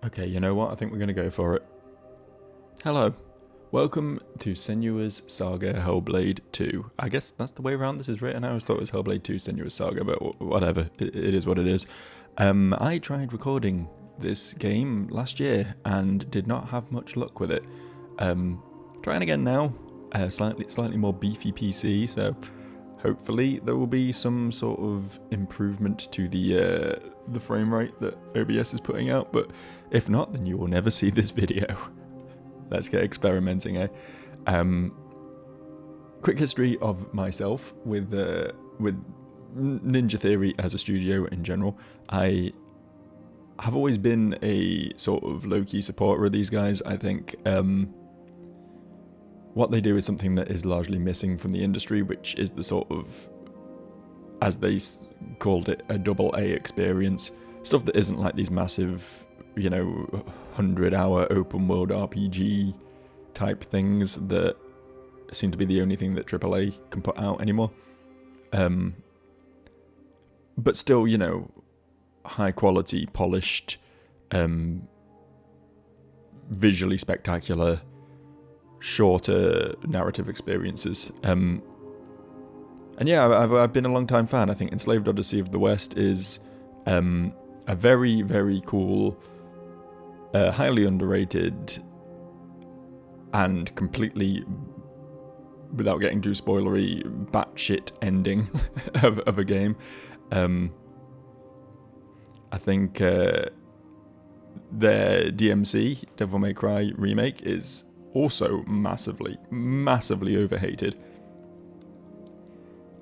Okay, you know what? I think we're going to go for it. Hello. Welcome to Senua's Saga Hellblade 2. I guess that's the way around this is written. I always thought it was Hellblade 2 Senua's Saga, but whatever. It is what it is. I tried recording this game last year and did not have much luck with it. Trying again now. Slightly more beefy PC, so hopefully there will be some sort of improvement to the frame rate that OBS is putting out, but if not, then you will never see this video. Let's get experimenting, eh? Quick history of myself with Ninja Theory as a studio in general. I have always been a sort of low-key supporter of these guys. I think what they do is something that is largely missing from the industry, which is the sort of, as they called it, a double A experience. Stuff that isn't like these massive, 100-hour open world RPG type things that seem to be the only thing that AAA can put out anymore. But still, high quality, polished, visually spectacular, shorter narrative experiences. And yeah, I've been a long time fan. I think Enslaved Odyssey of the West is a very, very cool, highly underrated, and completely, without getting too spoilery, batshit ending of a game. I think their DMC, Devil May Cry remake, is also massively, massively overhated.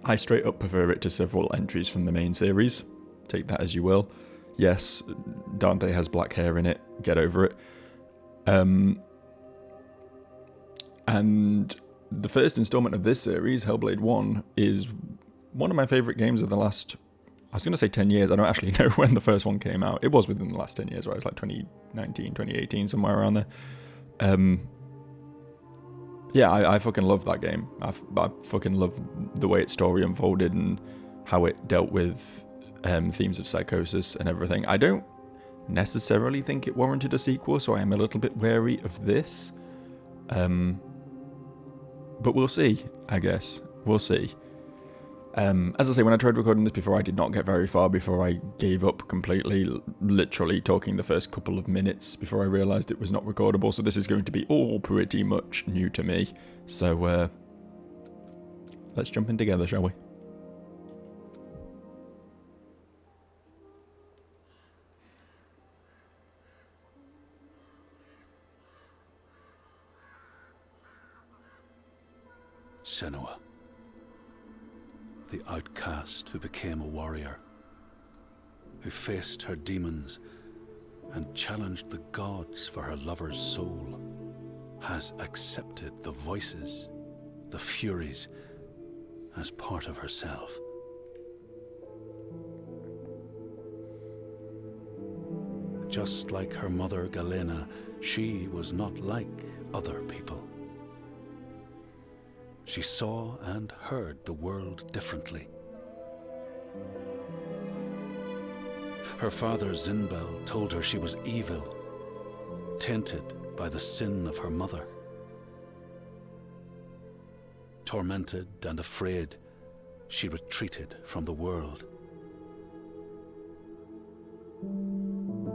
I straight up prefer it to several entries from the main series. Take that as you will. Yes, Dante has black hair in it. Get over it. And the first installment of this series, Hellblade 1, is one of my favourite games of the last, I was going to say 10 years. I don't actually know when the first one came out. It was within the last 10 years, right? It was like 2019, 2018, somewhere around there. Yeah, I fucking love that game. I fucking love the way its story unfolded and how it dealt with themes of psychosis and everything. I don't necessarily think it warranted a sequel, so I am a little bit wary of this. But we'll see, I guess. We'll see. As I say, when I tried recording this before, I did not get very far before I gave up completely, literally talking the first couple of minutes before I realised it was not recordable, so this is going to be all pretty much new to me. So, let's jump in together, shall we? Senua, the outcast who became a warrior, who faced her demons and challenged the gods for her lover's soul, has accepted the voices, the furies, as part of herself. Just like her mother Galena, she was not like other people. She saw and heard the world differently. Her father Zinbel told her she was evil, tainted by the sin of her mother. Tormented and afraid, she retreated from the world.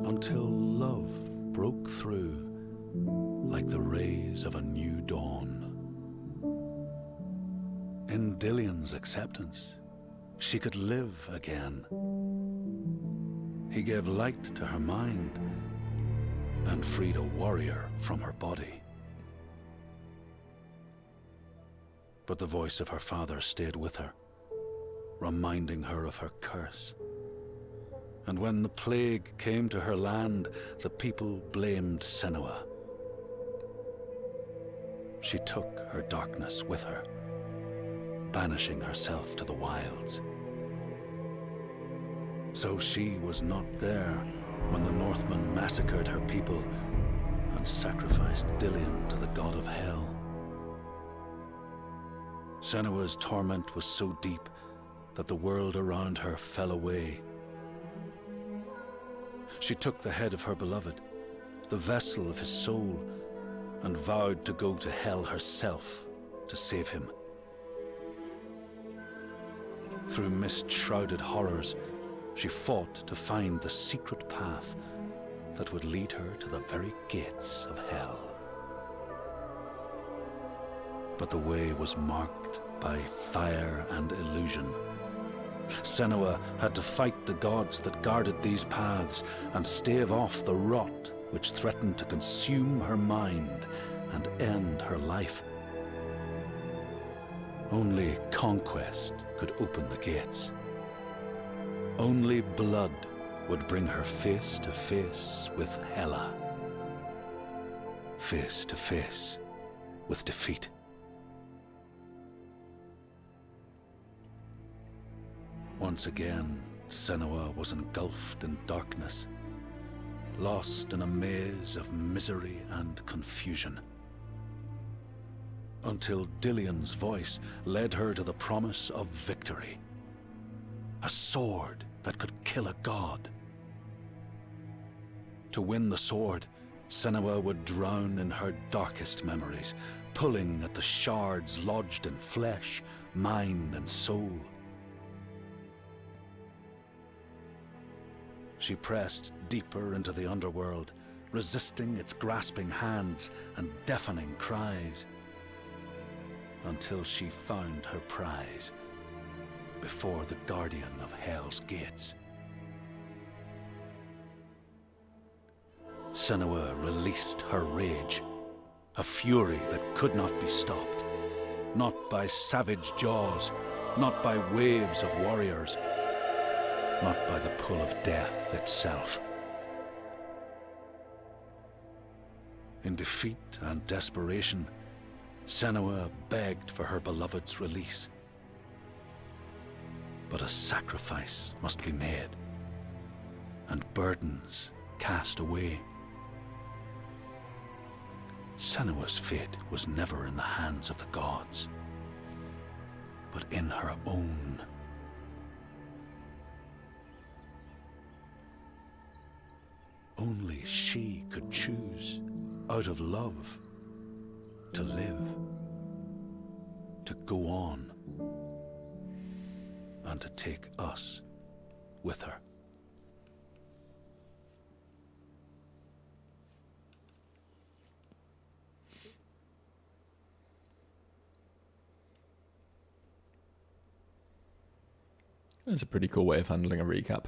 Until love broke through like the rays of a new dawn. In Dillion's acceptance, she could live again. He gave light to her mind and freed a warrior from her body. But the voice of her father stayed with her, reminding her of her curse. And when the plague came to her land, the people blamed Senua. She took her darkness with her, banishing herself to the wilds. So she was not there when the Northmen massacred her people and sacrificed Dillion to the god of hell. Senua's torment was so deep that the world around her fell away. She took the head of her beloved the vessel of his soul, and vowed to go to hell herself to save him. Through mist-shrouded horrors, she fought to find the secret path that would lead her to the very gates of hell. But the way was marked by fire and illusion. Senua had to fight the gods that guarded these paths and stave off the rot which threatened to consume her mind and end her life. Only conquest could open the gates. Only blood would bring her face to face with Hela. Face to face with defeat. Once again, Senua was engulfed in darkness, lost in a maze of misery and confusion. Until Dillion's voice led her to the promise of victory. A sword that could kill a god. To win the sword, Senua would drown in her darkest memories, pulling at the shards lodged in flesh, mind, and soul. She pressed deeper into the underworld, resisting its grasping hands and deafening cries, until she found her prize before the guardian of Hell's gates. Senua released her rage, a fury that could not be stopped, not by savage jaws, not by waves of warriors, not by the pull of death itself. In defeat and desperation, Senua begged for her beloved's release. But a sacrifice must be made, and burdens cast away. Senua's fate was never in the hands of the gods, but in her own. Only she could choose, out of love, to live, to go on, and to take us with her. That's a pretty cool way of handling a recap.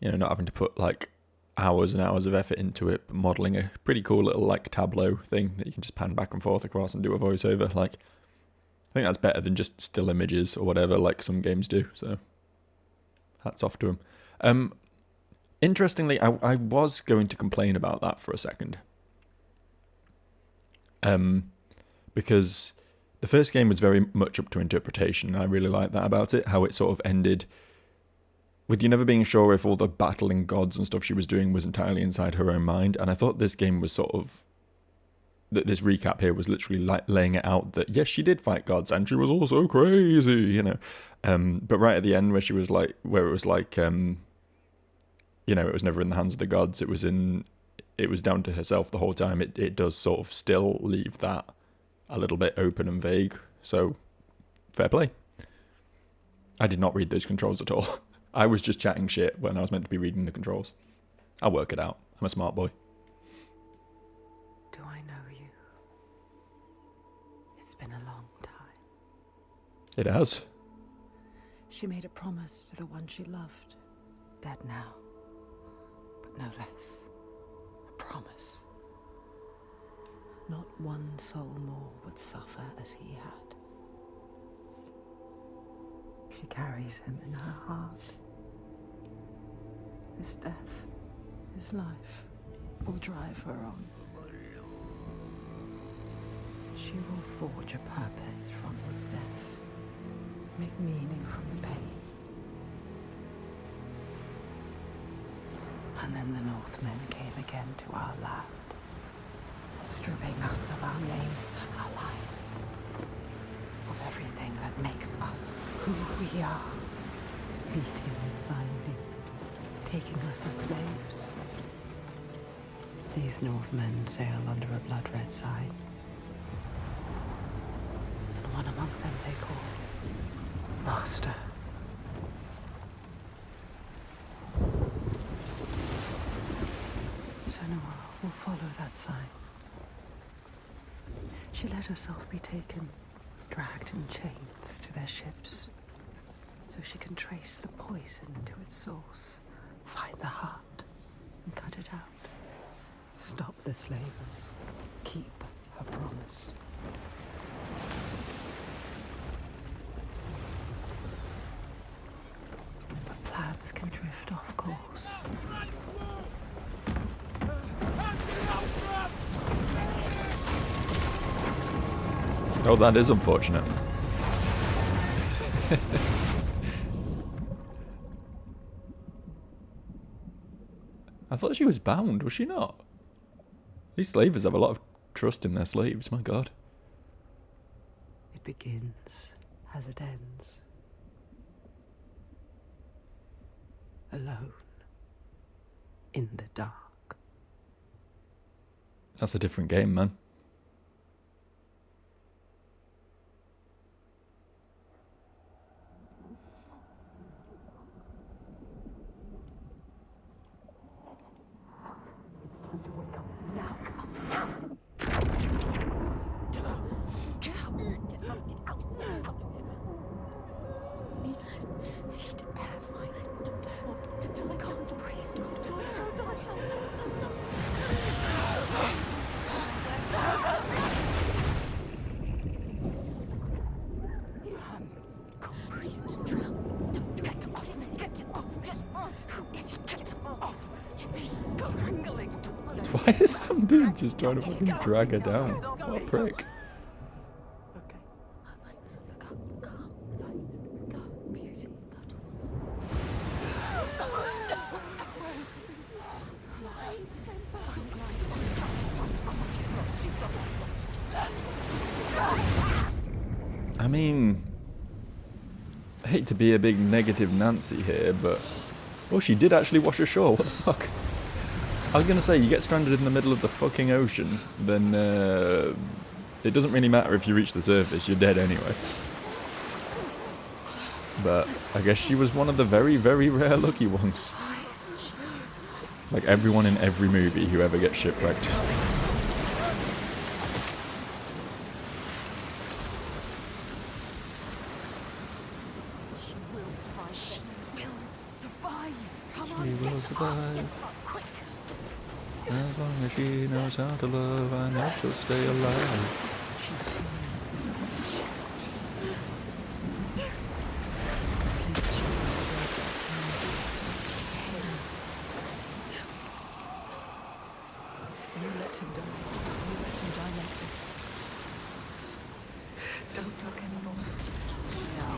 You know, not having to put like hours and hours of effort into it, but modelling a pretty cool little like tableau thing that you can just pan back and forth across and do a voiceover. Like, I think that's better than just still images or whatever, like some games do. So, hats off to them. Interestingly, I was going to complain about that for a second. Because the first game was very much up to interpretation, and I really liked that about it, how it sort of ended with you never being sure if all the battling gods and stuff she was doing was entirely inside her own mind. And I thought this game was sort of, that this recap here was literally like laying it out that yes, she did fight gods and she was also crazy, you know. But right at the end where she was like, where it was like, you know, it was never in the hands of the gods, it was down to herself the whole time. It does sort of still leave that a little bit open and vague. So fair play. I did not read those controls at all. I was just chatting shit when I was meant to be reading the controls. I'll work it out. I'm a smart boy. Do I know you? It's been a long time. It has. She made a promise to the one she loved, dead now, but no less. A promise. Not one soul more would suffer as he had. She carries him in her heart. His death, his life, will drive her on. She will forge a purpose from his death, make meaning from the pain. And then the Northmen came again to our land, stripping us of our names, our lives, of everything that makes us who we We are beating and binding, taking us as slaves. These Northmen sail under a blood-red sign. And one among them they call Master. Senua will follow that sign. She let herself be taken, dragged in chains to their ships, so she can trace the poison to its source, find the heart, and cut it out. Stop the slavers. Keep her promise. But plans can drift off course. Oh, that is unfortunate. I thought she was bound, was she not? These slavers have a lot of trust in their slaves, my god. It begins as it ends. Alone. In the dark. That's a different game, man. Why is some dude just trying to fucking drag her down? What a prick. I mean, I hate to be a big negative Nancy here, but... Oh, she did actually wash ashore, what the fuck? I was gonna say, you get stranded in the middle of the fucking ocean, then it doesn't really matter if you reach the surface, you're dead anyway. But I guess she was one of the very, very rare lucky ones. Like everyone in every movie who ever gets shipwrecked. She will survive. As long as she knows how to love, I know she'll stay alive. She's too You let him die. You let him die like this. Don't look anymore. No.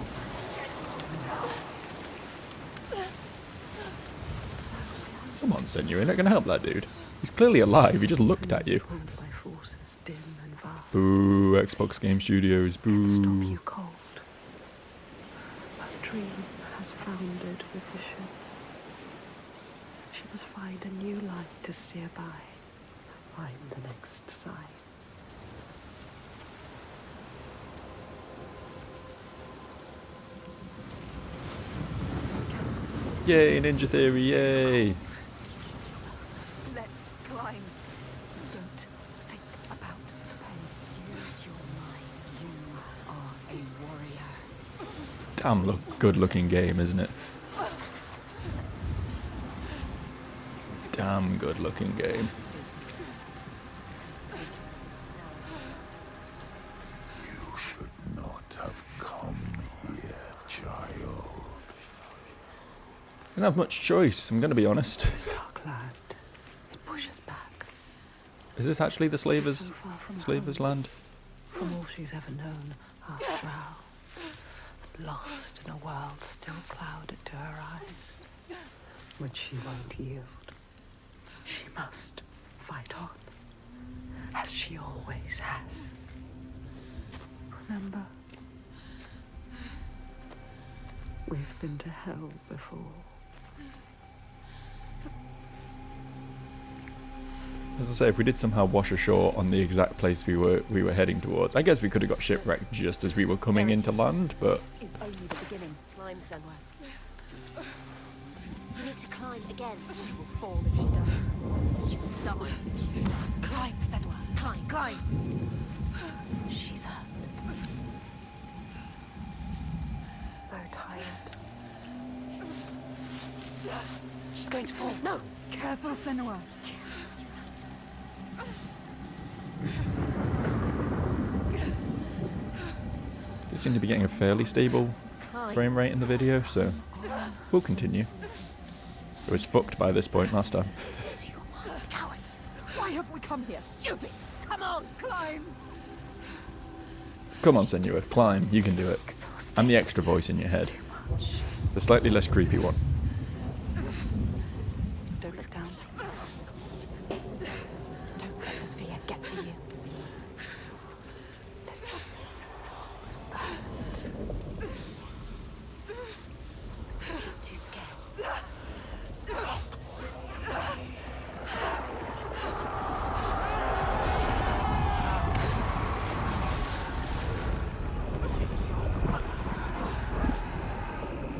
Come on, Senua, you're not gonna help that dude. He's clearly alive, he just looked at you. Pulled by forces dim and vast. Boo, Xbox Game Studios, Can't stop boo. you cold. A dream has foundered with the ship. She must find a new light to steer by. Find the next sign. Yay, Ninja Theory, yay! Let's climb. Don't think about the pain. Use your mind. You are a warrior. Damn good looking game, isn't it? Damn good looking game. You should not have come here, child. I don't have much choice, I'm gonna be honest. This dark land. It pushes back. Is this actually the So slavers' far from home. land? From all she's ever known, half drowned, and lost in a world still clouded to her eyes. When she won't yield, she must fight on, as she always has. Remember? We've been to hell before. As I say, if we did somehow wash ashore on the exact place we were heading towards, I guess we could have got shipwrecked just as we were coming into land, but... This is only the beginning. Climb, Senua. You need to climb again. She will fall if she does. You will die. Climb, Senua. Climb. Climb. She's hurt. So tired. She's going to fall. No! Careful, Senua. We seem to be getting a fairly stable frame rate in the video, so we'll continue. It was fucked by this point last time. Coward! Why have we come here? Stupid! Come on, climb! Come on, Senua, climb, you can do it. I'm the extra voice in your head. The slightly less creepy one. Don't look down. Don't let the fear get to you. Listen. What's that? She's too scared.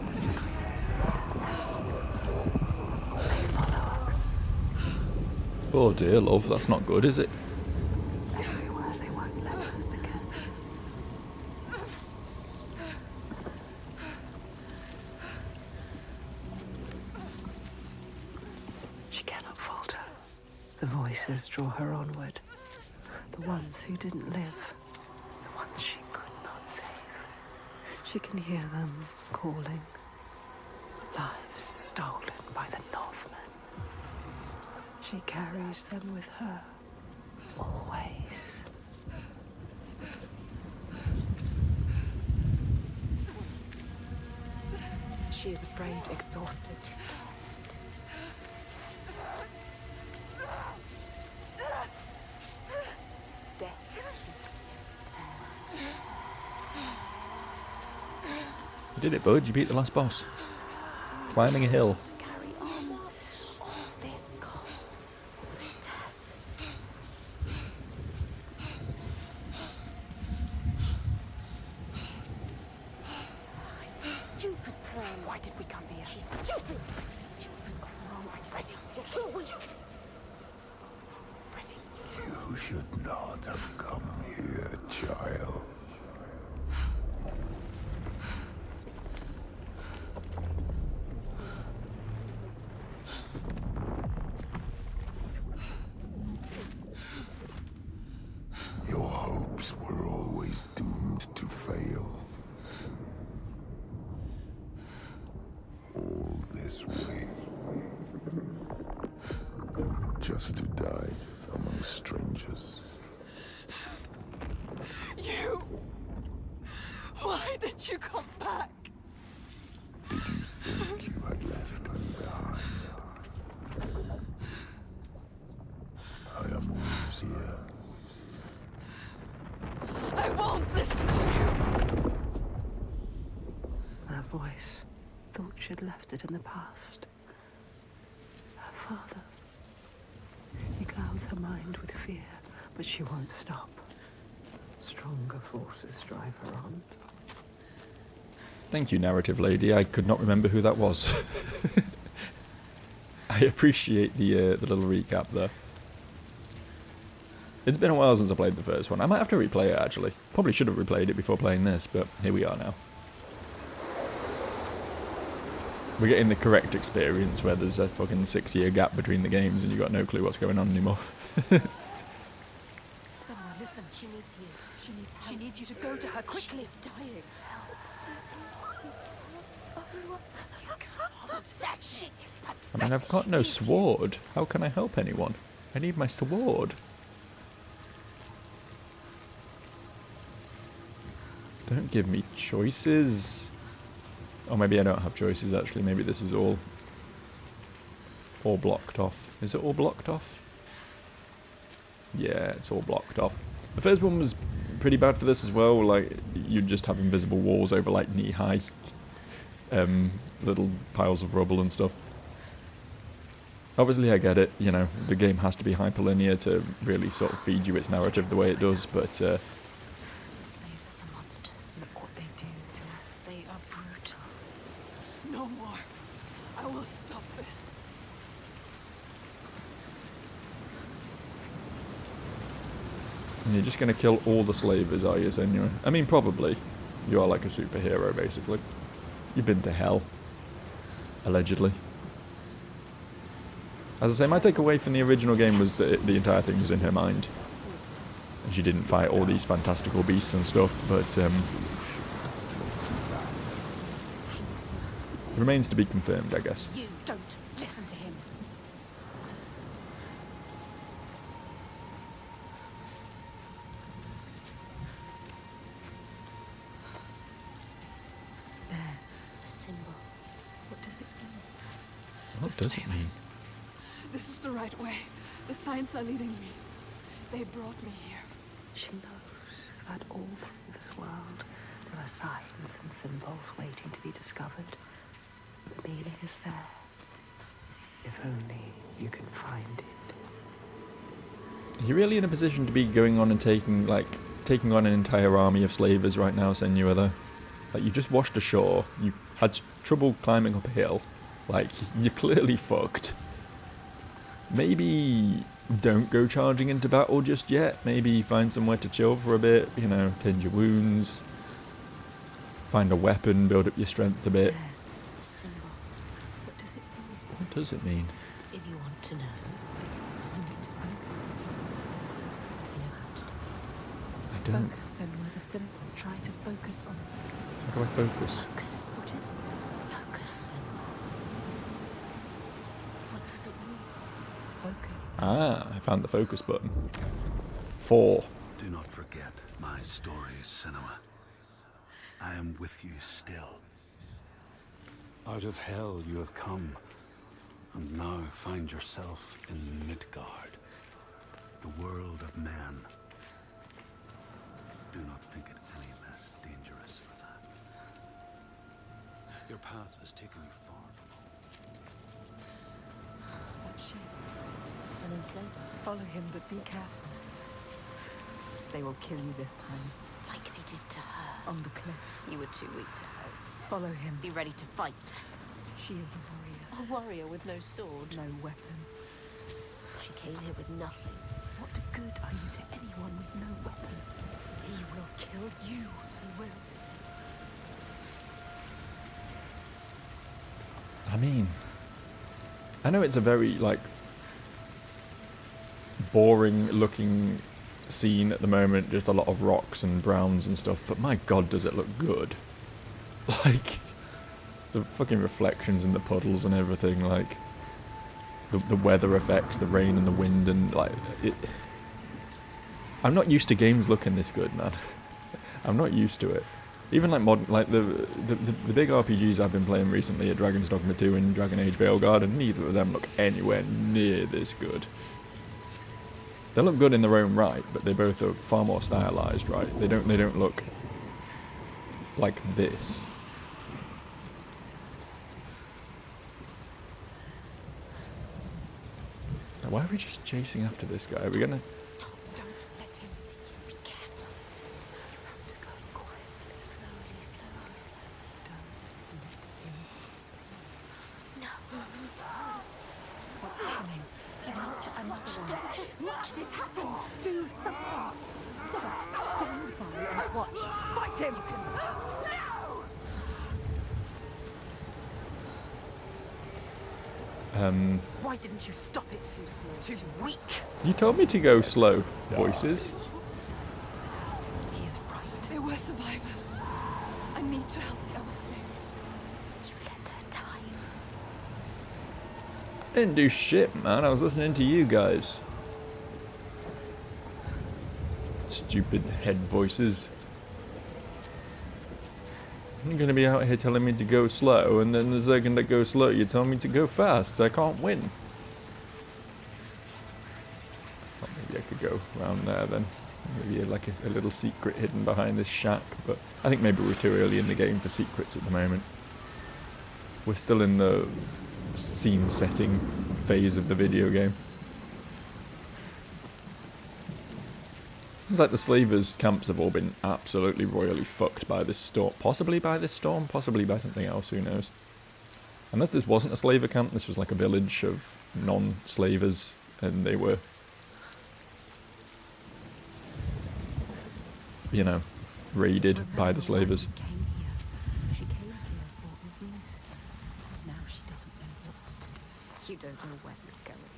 The screams. They follow us. Oh dear, love, that's not good, is it? Everywhere they won't let us forget. She cannot falter. The voices draw her onward. The ones who didn't live. The ones she could not save. She can hear them calling. Lives stolen by the Northmen. She carries them with her. Always. She is afraid, exhausted. Death is You did it, bud, you beat the last boss. Climbing a hill. to carry on. All this cold, this death. Stupid plan. Why did we come here? She's stupid. She was wrong. Ready. You're too weak. Ready. You should not have come here, child. Your hopes were always doomed to fail. All this way. Just to die among strangers. You. Why did you come back? Did you think you had left me behind? I am always here. I won't listen to you. Her voice. Thought she'd left it in the past. Her father. He clouds her mind with fear, but she won't stop. Stronger forces drive her on. Thank you, narrative lady. I could not remember who that was. I appreciate the little recap there. It's been a while since I played the first one. I might have to replay it, actually. Probably should have replayed it before playing this, but here we are now. We're getting the correct experience where there's a fucking 6-year gap between the games and you've got no clue what's going on anymore. Someone listen. She needs you. She needs help. She needs you to go to her quickly. She's dying. That shit is pathetic. I mean, I've got no sword. How can I help anyone? I need my sword. Don't give me choices. Or maybe I don't have choices, actually. Maybe this is all blocked off. Is it all blocked off? Yeah, it's all blocked off. The first one was pretty bad for this as well. Like, you'd just have invisible walls over, like, knee-high. little piles of rubble and stuff. Obviously, I get it. You know, the game has to be hyperlinear to really sort of feed you its narrative the way it does. But The slavers are monsters. Look what they do to us. They are brutal. No more. I will stop this. you're just going to kill all the slavers, are you, Senua? I mean, probably. You are like a superhero, basically. You've been to hell. Allegedly. As I say, my takeaway from the original game was that the entire thing was in her mind. And she didn't fight all these fantastical beasts and stuff, but remains to be confirmed, I guess. You don't listen to him. There. The symbol. What does it mean? What The does it mean? slavers. This is the right way. The signs are leading me. They brought me here. She knows that all through this world there are signs and symbols waiting to be discovered. The meaning is there. If only you can find it. Are you really in a position to be going on and taking on an entire army of slavers right now, Senua, though? Like, you just washed ashore, you had trouble climbing up a hill, like, you're clearly fucked. Maybe don't go charging into battle just yet. Maybe find somewhere to chill for a bit, you know, tend your wounds, find a weapon, build up your strength a bit. There. The symbol. What does it mean? What does it mean? If you want to know, You need to focus. you know how to do it. I don't. Focus, Senua, the symbol. Try to focus on it. How do I focus? Focus. What is it? Focus. What does it mean? Focus. Ah, I found the focus button. 4. Do not forget my stories, Senua. I am with you still. Out of hell you have come, and now find yourself in Midgard, the world of men. Do not think it any less dangerous for that. Your path has taken you far from home. What ship? An enslaver. Follow him, but be careful. They will kill you this time. Like they did to her. On the cliff. You were too weak to hope. Follow him. Be ready to fight. She is a warrior. A warrior with no sword. No weapon. She came here with nothing. What good are you to anyone with no weapon? He will kill you. He will. I mean, I know it's a very, like, boring looking scene at the moment, just a lot of rocks and browns and stuff, but my god does it look good. Like, the fucking reflections in the puddles and everything, like, the weather effects, the rain and the wind, and, like, it... I'm not used to games looking this good, man. I'm not used to it. Even like modern, like the big RPGs I've been playing recently are Dragon's Dogma 2 and Dragon Age Veilguard, and neither of them look anywhere near this good. They look good in their own right, but they both are far more stylized, right? They don't look like this. Now, why are we just chasing after this guy? Are we gonna... Stop. Don't let him see you. Be careful. You have to go quietly. Slowly, slowly, slowly. Don't let him see you. No. What's happening? Don't just watch this happen. Do something. Just stand by and watch. Fight him. Why didn't you stop it? Too slow. Too weak. You told me to go slow, voices. He is right. They were survivors. I need to help the other slaves. You let her die. I didn't do shit, man. I was listening to you guys. Stupid head voices. You're gonna be out here telling me to go slow, and then the second I go slow, you tell me to go fast. I can't win. Well, maybe I could go around there then. Maybe like a little secret hidden behind this shack, but I think maybe we're too early in the game for secrets at the moment. We're still in the scene setting phase of the video game. Seems like the slavers' camps have all been absolutely royally fucked by this storm. Possibly by this storm, possibly by something else, who knows. Unless this wasn't a slaver camp, this was like a village of non-slavers, and they were, you know, raided by the slavers. She came here for a reason, and now she doesn't know what to do. You don't know where you're going.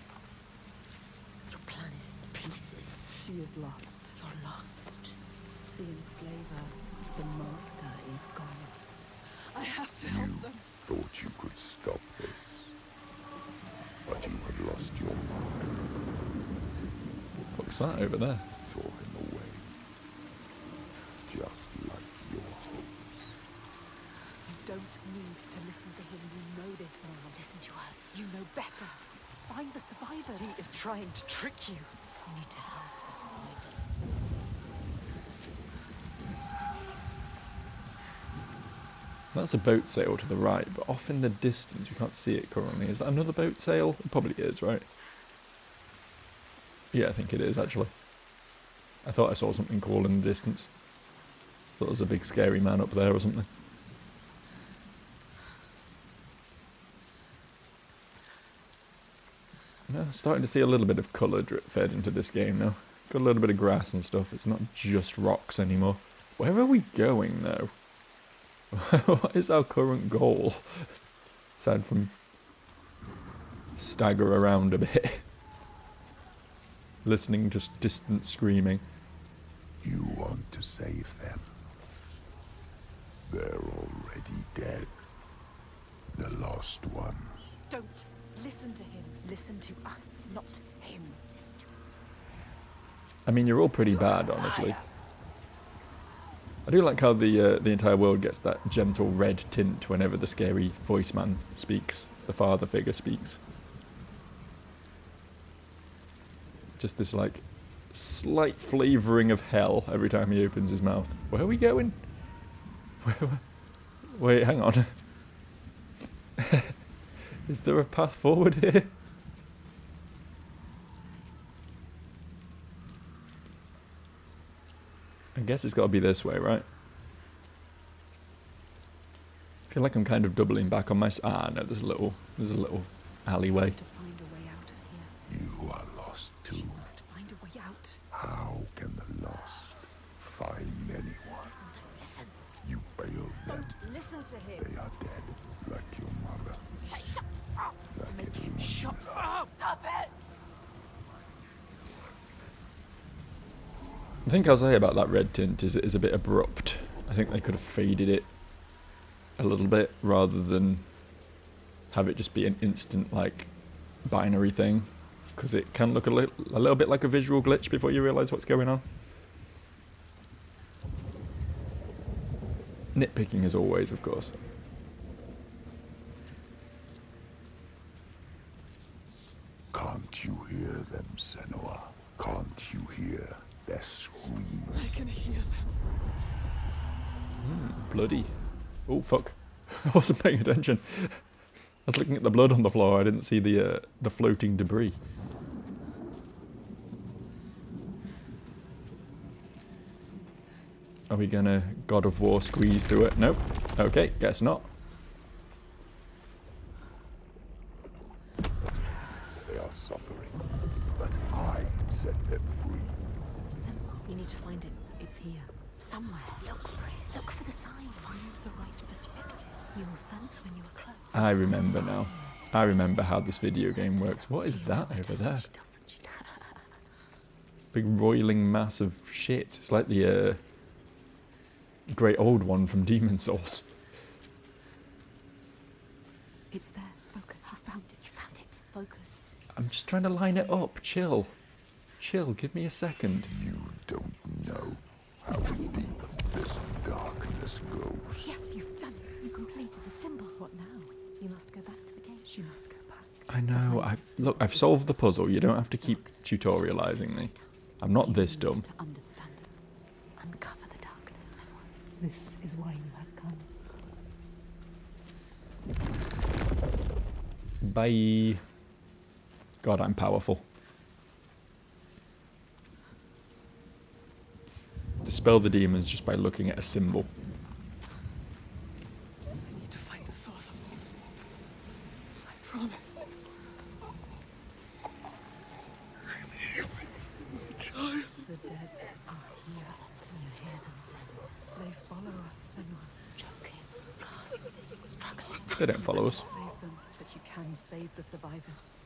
Your plan is in pieces. She is lost. You're lost. The enslaver, the master, is gone. I have to help them. Thought you could stop this, but you have lost your mind. What's that over there? Talking away, just like your hopes. You don't need to listen to him. You know this now. Listen to us. You know better. Find the survivor. He is trying to trick you. You need to help the survivors. That's a boat sail to the right, but off in the distance, you can't see it currently. Is that another boat sail? It probably is, right? Yeah, I think it is, actually. I thought I saw something cool in the distance. Thought there was a big scary man up there or something. No, starting to see a little bit of colour drip fed into this game now. Got a little bit of grass and stuff. It's not just rocks anymore. Where are we going now? What is our current goal? Aside from stagger around a bit. Listening to distant screaming. You want to save them. They're already dead. The lost ones. Don't listen to him. Listen to us, not him. I mean, you're all pretty bad, honestly. I do like how the entire world gets that gentle red tint whenever the scary voice man speaks, the father figure speaks. Just this, like, slight flavouring of hell every time he opens his mouth. Where are we going? Wait, hang on. Is there a path forward here? I guess it's got to be this way, right? I feel like I'm kind of doubling back on my... no, there's a little alleyway. To find a way out of here. You are lost too. She must find a way out. How can the lost find anyone? Listen. You failed them. Don't listen to him. They are dead, like your mother. Shut up. Like Make him everyone shut you up. love. Stop it. I think I'll say about that red tint is it is a bit abrupt. I think they could have faded it a little bit rather than have it just be an instant, like, binary thing. Because it can look a little bit like a visual glitch before you realise what's going on. Nitpicking as always, of course. Can't you hear them, Senua? Can't you hear their screams? I can hear them. Bloody. Oh, fuck. I wasn't paying attention. I was looking at the blood on the floor. I didn't see the floating debris. Are we gonna God of War squeeze through it? Nope. Okay, guess not. They are suffering, but I set them free. Simple. We need to find it. It's here. Somewhere. Look for it. Look for the sign. Find the right perspective. You'll sense when you are close. I remember now. I remember how this video game works. What is that over there? Big roiling mass of shit. It's like the great old one from Demon Souls. It's there. Focus. You found it. You found it. Focus. I'm just trying to line it up. Chill. Chill. Give me a second. You don't know how deep this darkness goes. Yes, you've done it. You completed the symbol. What now? You must go back to the gate. You must go back. I know. Look, I've solved the puzzle. You don't have to keep tutorializing me. I'm not this dumb. To understand it. Uncover the darkness. This is why you have come. Bye. God, I'm powerful. Dispel the demons just by looking at a symbol. I need to find the source of all this. I promised. The dead are here. Can you hear them, Senua? They follow us, Senua. Choking, gasping, struggling. They don't follow us. Save them, but you can save the survivors.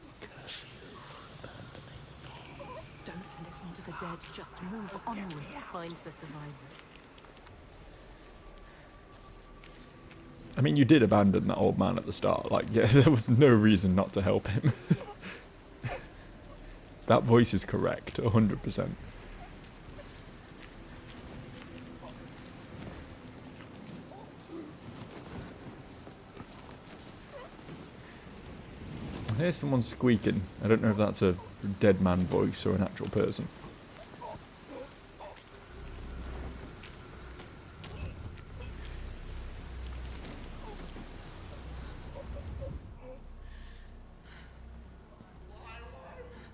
Don't listen to the dead, just move onwards. Find the survivors. I mean, you did abandon that old man at the start. Like, yeah, there was no reason not to help him. That voice is correct, 100%. I hear someone squeaking. I don't know if that's a dead man voice or an actual person.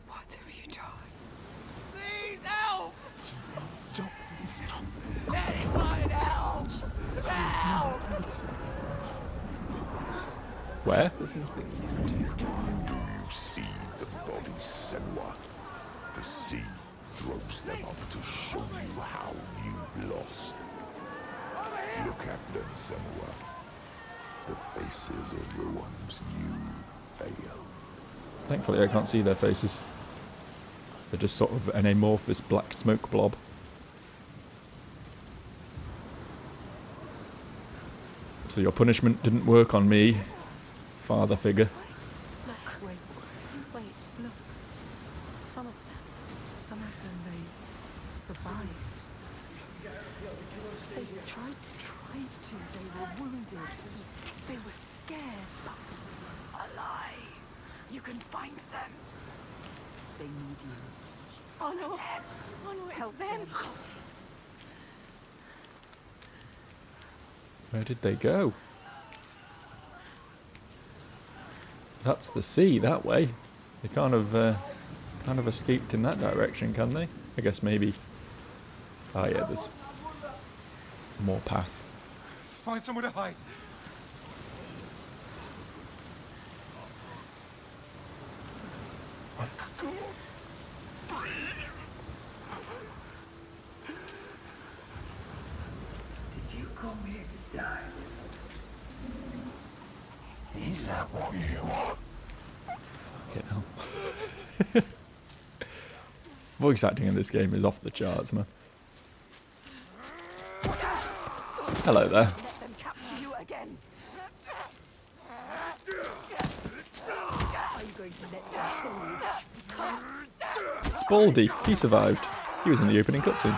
What have you done? Please help! Stop, stop. Anyone help! Help! Where? Do you see the bodies, Senua? The sea throws them up to show you how you've lost. Look at them, Senua. The faces of the ones you failed. Thankfully, I can't see their faces. They're just sort of an amorphous black smoke blob. So your punishment didn't work on me, father figure. Look, wait, look. Some of them, they survived. They tried to, they were wounded. They were scared, but alive. You can find them. They need you. Oh no! Oh no, it's Help them! them. Where did they go? That's the sea, that way. They can't have escaped in that direction, can they? I guess maybe. Ah, yeah, there's more path. Find somewhere to hide. Did you come here to die? Is that what you want? Fucking hell. Voice acting in this game is off the charts, man. Hello there. Let them capture you again. Are you going to let them kill you? It's Baldy. He survived. He was in the opening cutscene.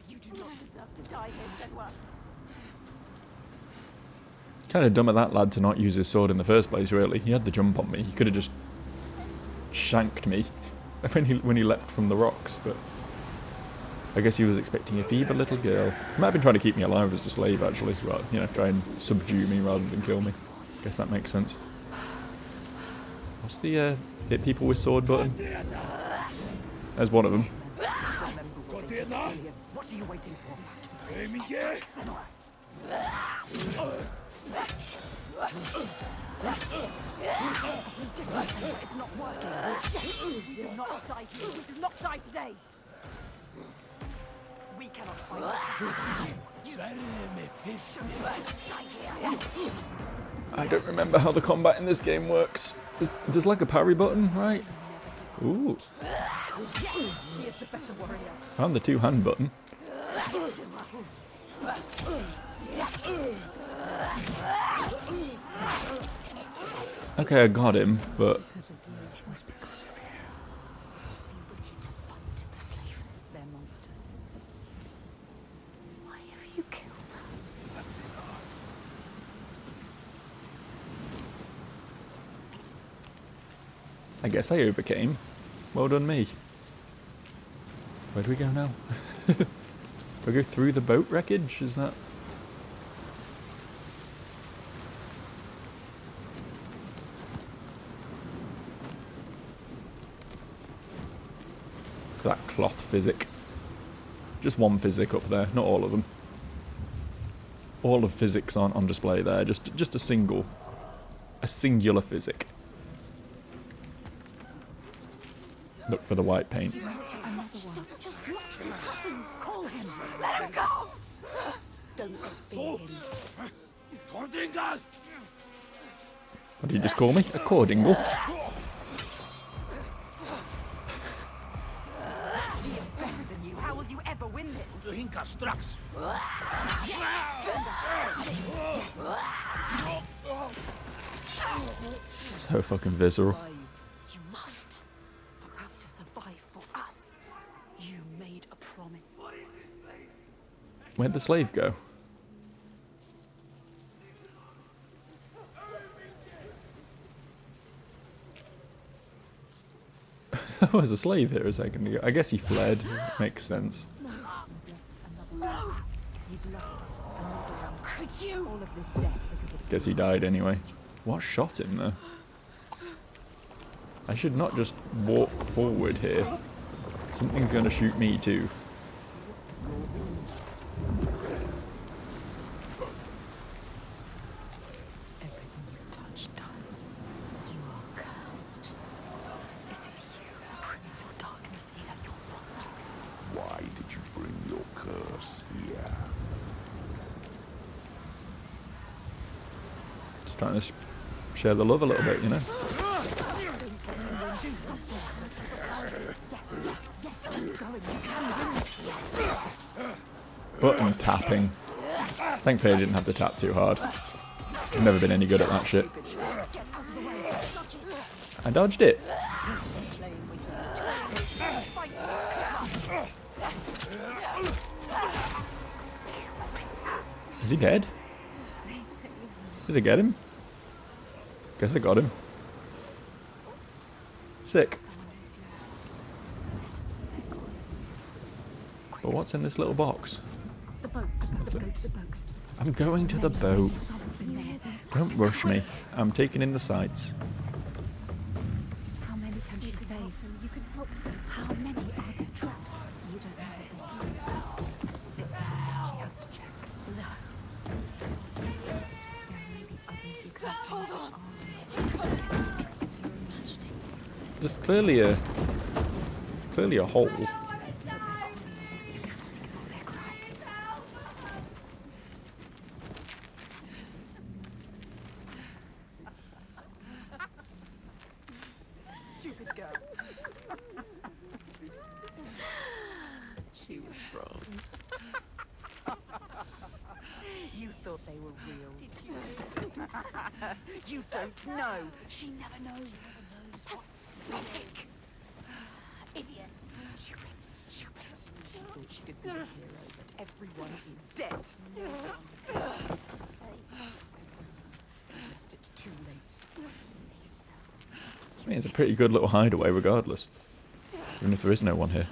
You do not deserve to die here, Senua. Kind of dumb of that lad to not use his sword in the first place, really. He had the jump on me. He could have just shanked me when he leapt from the rocks, but I guess he was expecting a feeble little girl. He might have been trying to keep me alive as a slave, actually, rather, you know, try and subdue me rather than kill me. Guess that makes sense. What's the hit people with sword button? There's one of them. What are you waiting for? It's not working. We do not die here. We do not die today. We cannot fight it. You don't let us die here. I don't remember how the combat in this game works. There's like a parry button, right? Ooh. She is the better warrior. Found the two-hand button. Okay, I got him, but They're monsters. Why have you killed us? I guess I overcame. Well done me. Where do we go now? Do I go through the boat wreckage? Is that... that cloth physic. Just one physic up there, not all of them. All of physics aren't on display there, just a singular physic. Look for the white paint. Call him. Let him go. Don't fear him. What did you just call me? A cordingle? Better than you. How will you ever win this? So fucking visceral. You must. You have to survive for us. You made a promise. Where'd the slave go? There was a slave here a second ago. I guess he fled. Makes sense. Could you? All of this death because of Guess he died anyway. What shot him though? I should not just walk forward here. Something's gonna shoot me too. Everything you touch dies. you are cursed. It is you who bring your darkness here. You're not. Why did you bring your curse here? Just trying to share the love a little bit, you know? Do something. Yes, keep going. You can win this. Yes. Button tapping. Thankfully I didn't have to tap too hard. I've never been any good at that shit. I dodged it. Is he dead? Did I get him? Guess I got him. Sick. But what's in this little box? The boat. Let's go to the boat. I'm going to the boat. Don't rush me. I'm taking in the sights. How many can she save? You can help them. How many are there trapped? You don't know what this is. It's her. She has to check. No. There may be others you can Just hold on. Trapped. You're imagining. There's clearly a hole. Stupid girl. She was wrong. You thought they were real. Did you? You don't know. She never knows. Pathetic. Idiots. Stupid. She thought she could be a hero, but everyone is dead. No one left to save. Left it too late. I mean, it's a pretty good little hideaway regardless. Even if there is no one here.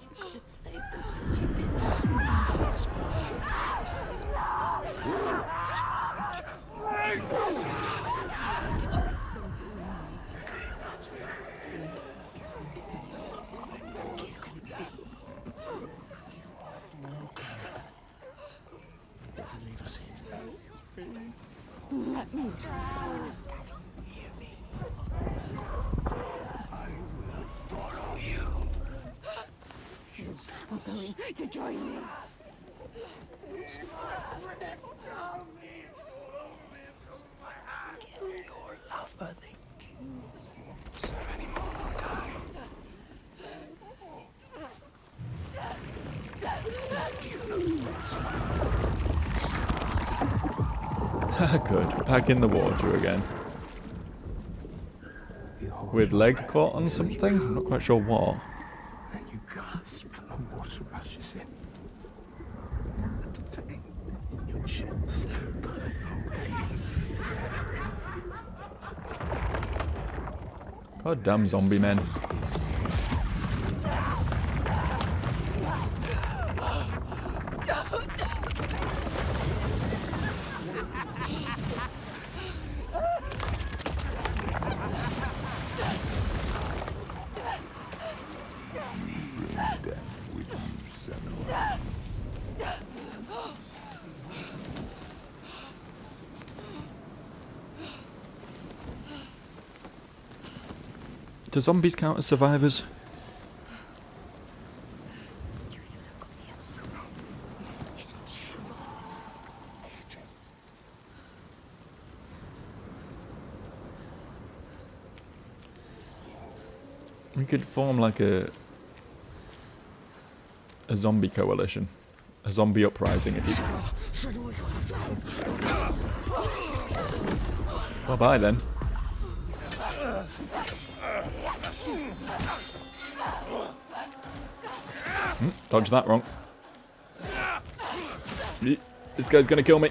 You could have saved us, but you didn't. To join me. Good. Back in the water again. With leg caught on something? I'm not quite sure what. And you gasp and the water rushes in. The pain in your chest. Okay. God damn zombie men. Death with you, Senua. Do zombies count as survivors? We could form like a zombie coalition. A zombie uprising if you... Well, bye then. Dodge that wrong. This guy's gonna kill me.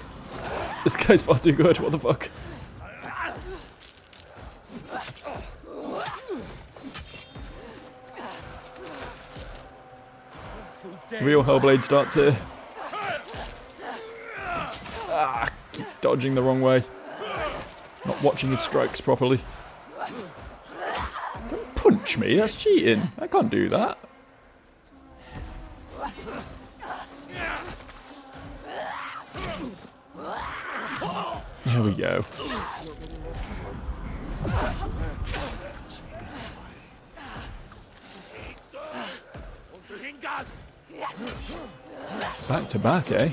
This guy's far too good. What the fuck? Real Hellblade starts here. Ah, keep dodging the wrong way. Not watching his strikes properly. Don't punch me, that's cheating. I can't do that. There we go. Back to back, eh?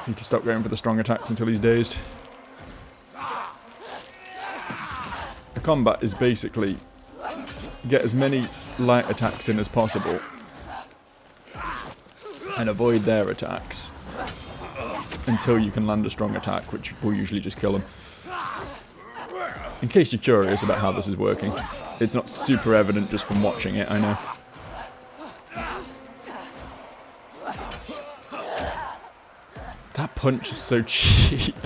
Need to stop going for the strong attacks until he's dazed. The combat is basically get as many light attacks in as possible and avoid their attacks until you can land a strong attack, which will usually just kill them. In case you're curious about how this is working, it's not super evident just from watching it, I know. That punch is so cheap.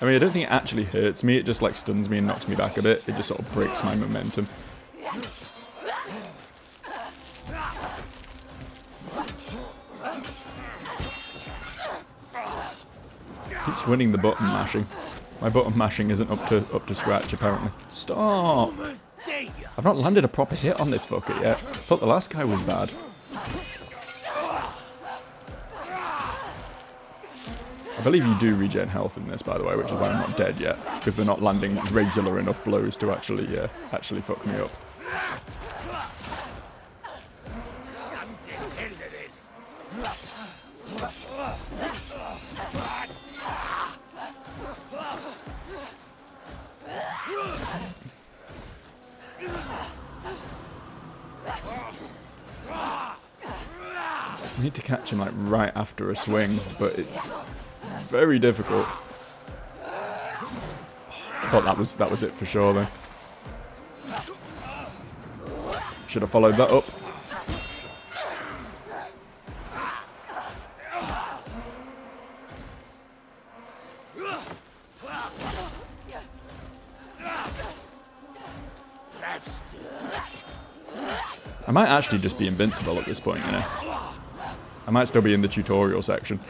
I mean, I don't think it actually hurts me, it just like stuns me and knocks me back a bit. It just sort of breaks my momentum. Keeps winning the button mashing. My button mashing isn't up to scratch apparently. Stop! I've not landed a proper hit on this fucker yet. I thought the last guy was bad. I believe you do regen health in this, by the way, which is why I'm not dead yet, because they're not landing regular enough blows to actually fuck me up. I need to catch him like right after a swing, but it's very difficult. I thought that was it for sure then. Should have followed that up. I might actually just be invincible at this point, you know. I might still be in the tutorial section.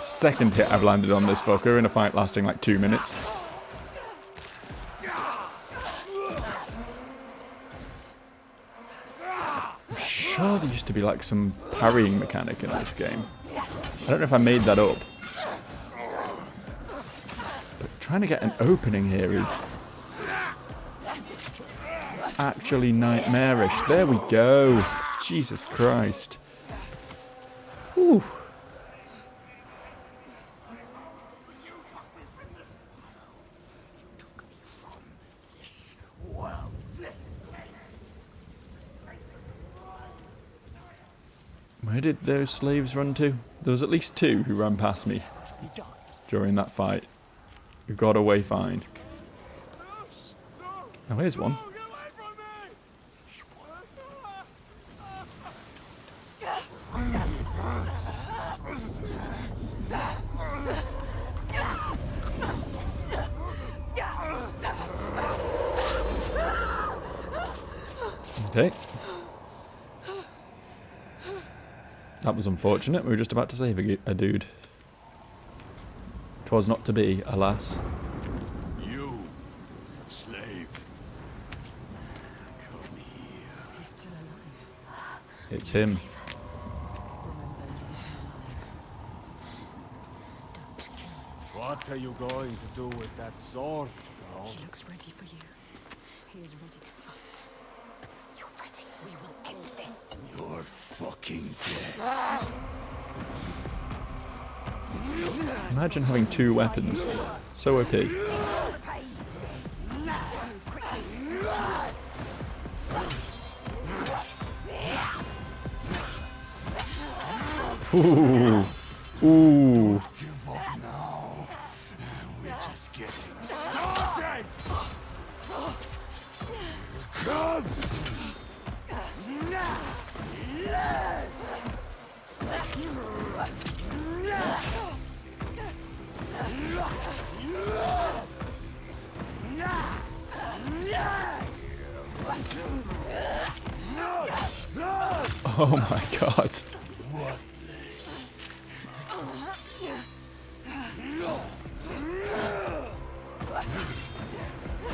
Second hit I've landed on this fucker in a fight lasting like 2 minutes. I'm sure there used to be like some parrying mechanic in this game. I don't know if I made that up. But trying to get an opening here is actually nightmarish. There we go. Jesus Christ. Whew. Where did those slaves run to? There was at least 2 who ran past me during that fight. You got away fine. Oh, here's one. Okay. That was unfortunate. We were just about to save a dude. 'Twas not to be, alas. You, slave. Come here. He's still alive. It's him. What are you going to do with that sword, girl? He looks ready for you. He is ready to fight. You're ready. We will end this. You're fucking dead. Imagine having 2 weapons. So OP. Ooh. Ooh. Give up now. We're just getting started. Come. Oh my god. Worthless.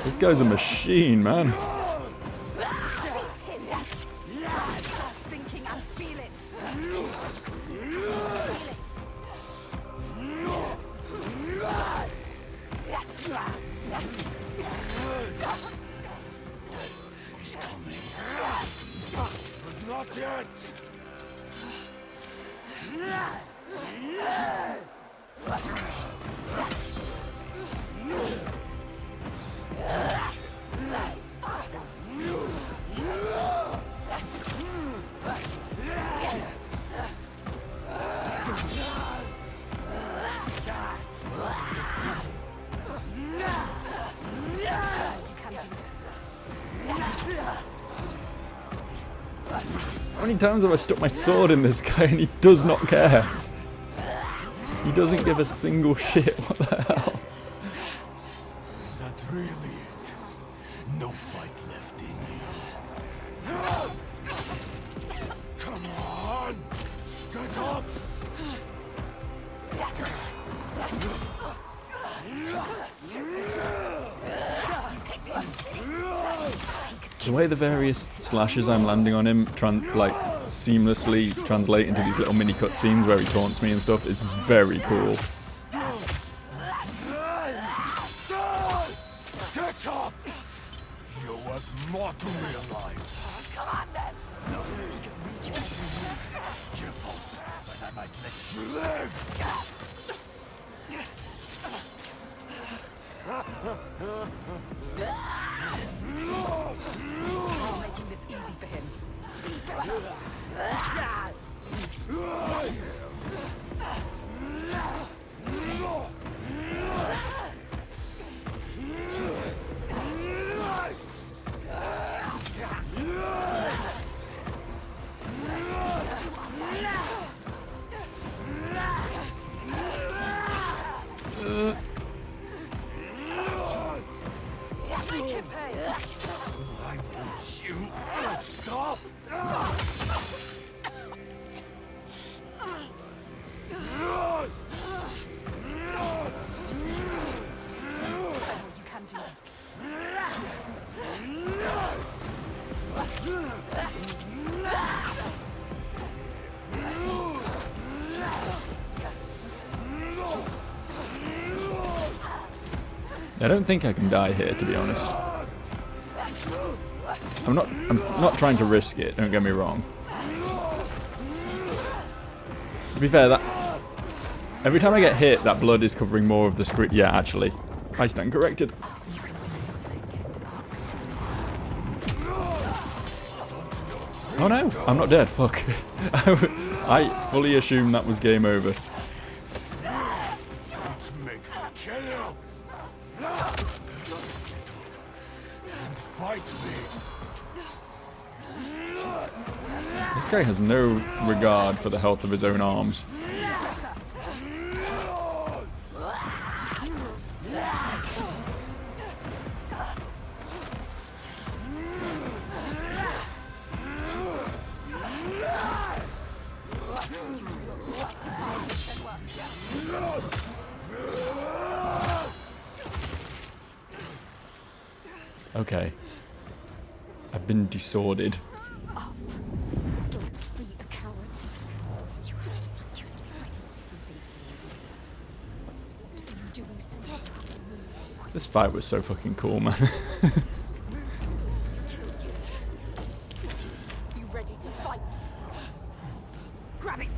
This guy's a machine, man. Beat him. Start thinking and feel it. Feel it. He's coming. But not yet. How many times have I stuck my sword in this guy and he does not care? He doesn't give a single shit. What the hell? Is that really it? No fight left in you. Come on! Get up! The way the various slashes I'm landing on him like seamlessly translate into these little mini cutscenes where he taunts me and stuff is very cool. Get up! You're worth more to real life. Come on then. Give up, and I might let you live. I'm making this easy for him. Be better. Make him pay. I want you. Stop! You can do this. I don't think I can die here, to be honest. I'm not trying to risk it, don't get me wrong. To be fair, that every time I get hit, that blood is covering more of the screen. Yeah, actually. I stand corrected. Oh no, I'm not dead, fuck. I fully assumed that was game over. It's me. Fight me. This guy has no regard for the health of his own arms. Okay. I've been disordered. Don't be a coward. You have to punch her into fighting. He thinks you're What are you doing, Senua? This fight was so fucking cool, man. You ready to fight? Grab it!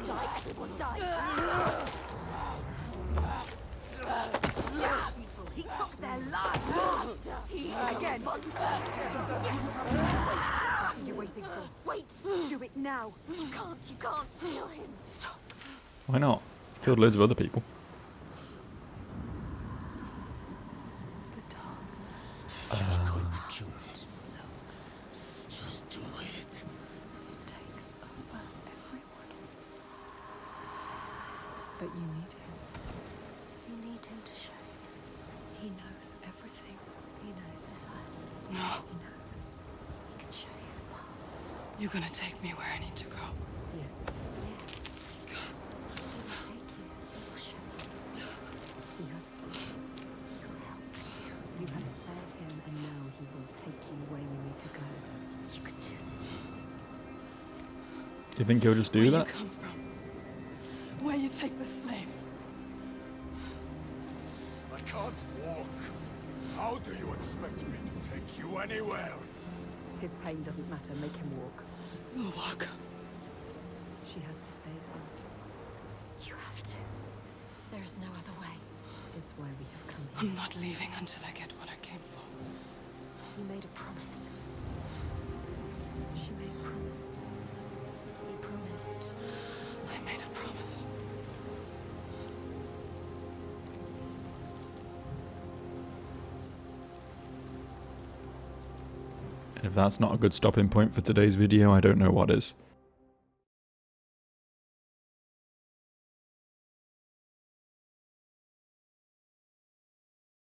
Die, everyone, die! He took their lives! Again! Yes! What are you waiting for? Wait! Do it now! You can't kill him! Stop! Why not? Killed loads of other people. The dog. Going to kill me. Just do it. It takes over everyone. But you need him. You need him to show you. He knows everything. He knows this island. No. He knows. He can show you the path. You're gonna take me where I need to go. Yes. Yes. He will take you. He will show you. He has to. He will help you. You have spared him, and now he will take you where you need to go. You can do this. Do you think he'll just do Where that? you come from. Where you take the slaves. I can't walk. How do you expect me to take you anywhere? His pain doesn't matter. Make him walk. We'll walk. She has to save him. You have to. There is no other way. It's why we have come here. I'm not leaving until I get what I came for. You made a promise. She made a promise. You promised. I made a promise. And if that's not a good stopping point for today's video, I don't know what is.